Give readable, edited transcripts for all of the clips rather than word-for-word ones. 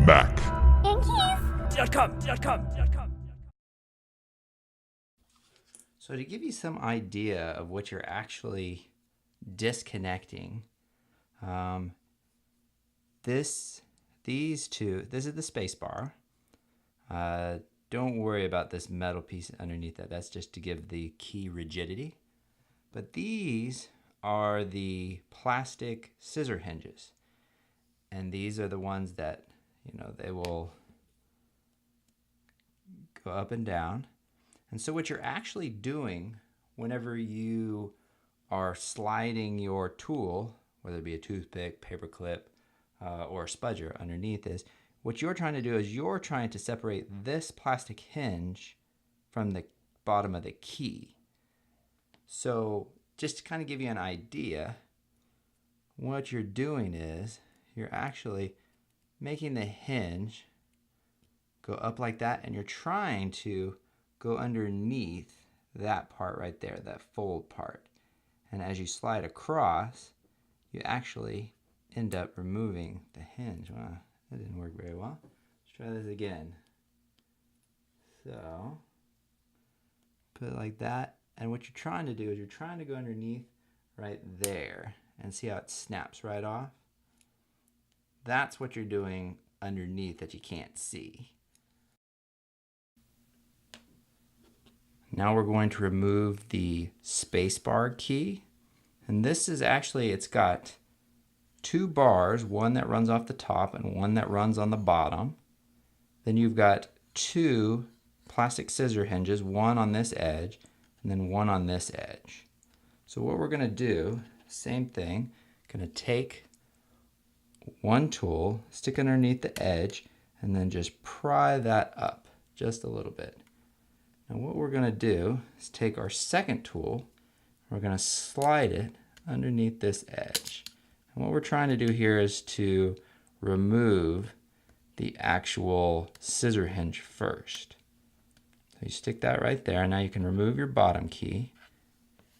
Mac. So to give you some idea of what you're actually disconnecting, these two, this is the space bar. Don't worry about this metal piece underneath that. That's just to give the key rigidity. But these are the plastic scissor hinges. And these are the ones that, they will go up and down. And so what you're actually doing whenever you are sliding your tool, whether it be a toothpick, paper clip, or a spudger underneath is, what you're trying to do is you're trying to separate this plastic hinge from the bottom of the key. So just to kind of give you an idea, what you're doing is you're actually making the hinge go up like that, and you're trying to go underneath that part right there, that fold part. And as you slide across, you actually end up removing the hinge. Wow, that didn't work very well. Let's try this again. So, put it like that. And what you're trying to do is you're trying to go underneath right there. And see how it snaps right off? That's what you're doing underneath that you can't see. Now we're going to remove the spacebar key. And this is actually, it's got two bars, one that runs off the top and one that runs on the bottom. Then you've got two plastic scissor hinges, one on this edge and then one on this edge. So what we're going to do, same thing, going to take one tool, stick it underneath the edge, and then just pry that up just a little bit. Now what we're going to do is take our second tool, we're going to slide it underneath this edge. And what we're trying to do here is to remove the actual scissor hinge first. So you stick that right there, and now you can remove your bottom key.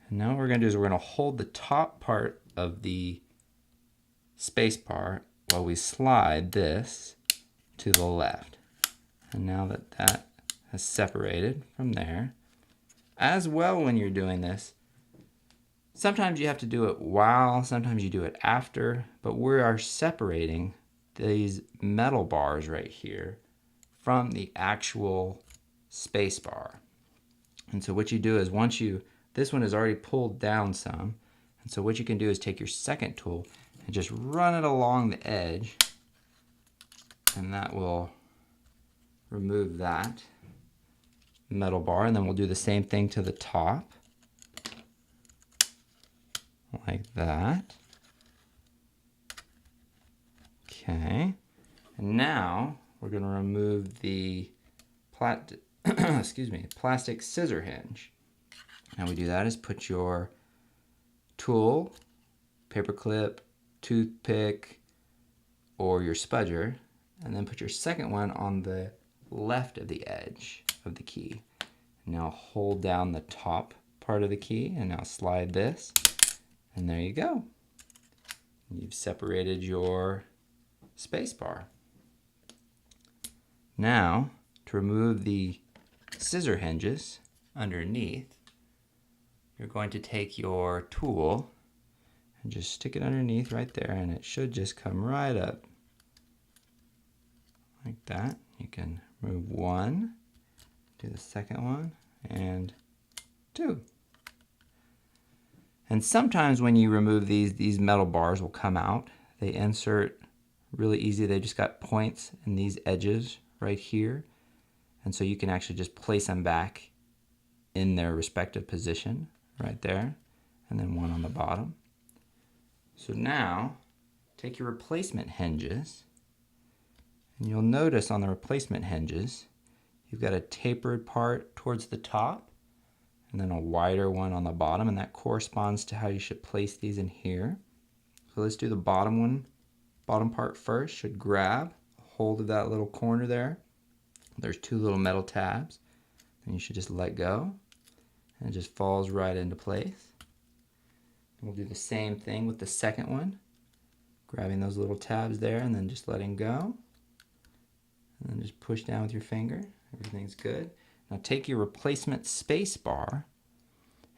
And now what we're going to do is we're going to hold the top part of the space bar while we slide this to the left. And now that that has separated from there, as well when you're doing this, sometimes you have to do it while, sometimes you do it after, but we are separating these metal bars right here from the actual space bar. And so what you do is this one is already pulled down some, and so what you can do is take your second tool and just run it along the edge, and that will remove that metal bar. And then we'll do the same thing to the top, like that. Okay, and now we're going to remove the plastic scissor hinge. How we do that is put your tool, paper clip, toothpick, or your spudger, and then put your second one on the left of the edge of the key. Now hold down the top part of the key, and now slide this, and there you go. You've separated your space bar. Now, to remove the scissor hinges underneath, you're going to take your tool and just stick it underneath right there, and it should just come right up like that. You can remove one, do the second one, and two. And sometimes when you remove these metal bars will come out. They insert really easy. They just got points in these edges right here. And so you can actually just place them back in their respective position right there, and then one on the bottom. So now take your replacement hinges, and you'll notice on the replacement hinges you've got a tapered part towards the top and then a wider one on the bottom, and that corresponds to how you should place these in here. So let's do the bottom one. Bottom part first should grab hold of that little corner there. There's two little metal tabs, and you should just let go, and it just falls right into place. And we'll do the same thing with the second one, grabbing those little tabs there and then just letting go, And then just push down with your finger. Everything's good. Now take your replacement space bar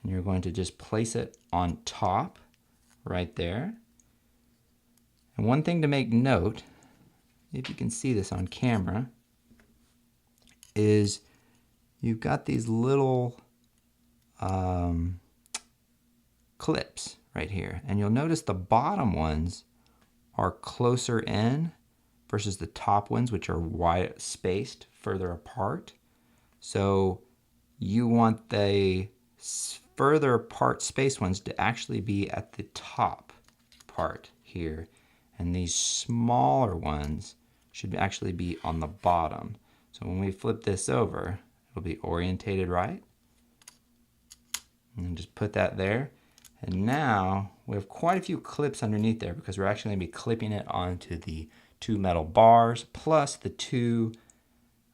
and you're going to just place it on top right there. And one thing to make note, if you can see this on camera, is you've got these little clips right here. And you'll notice the bottom ones are closer in versus the top ones, which are wide spaced further apart. So you want the further apart spaced ones to actually be at the top part here. And these smaller ones should actually be on the bottom. So when we flip this over, it'll be orientated right. And just put that there. And now we have quite a few clips underneath there because we're actually going to be clipping it onto the 2 metal bars plus the 2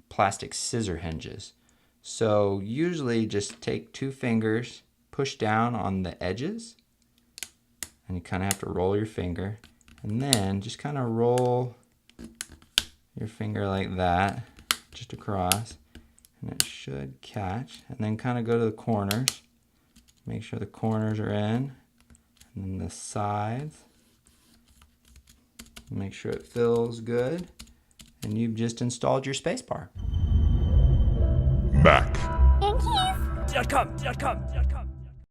plastic scissor hinges. So usually just take 2 fingers, push down on the edges, and you kind of have to roll your finger. And then just kind of roll your finger like that, just across, and it should catch. And then kind of go to the corners. Make sure the corners are in, and then the sides. Make sure it feels good, and you've just installed your spacebar. Mac.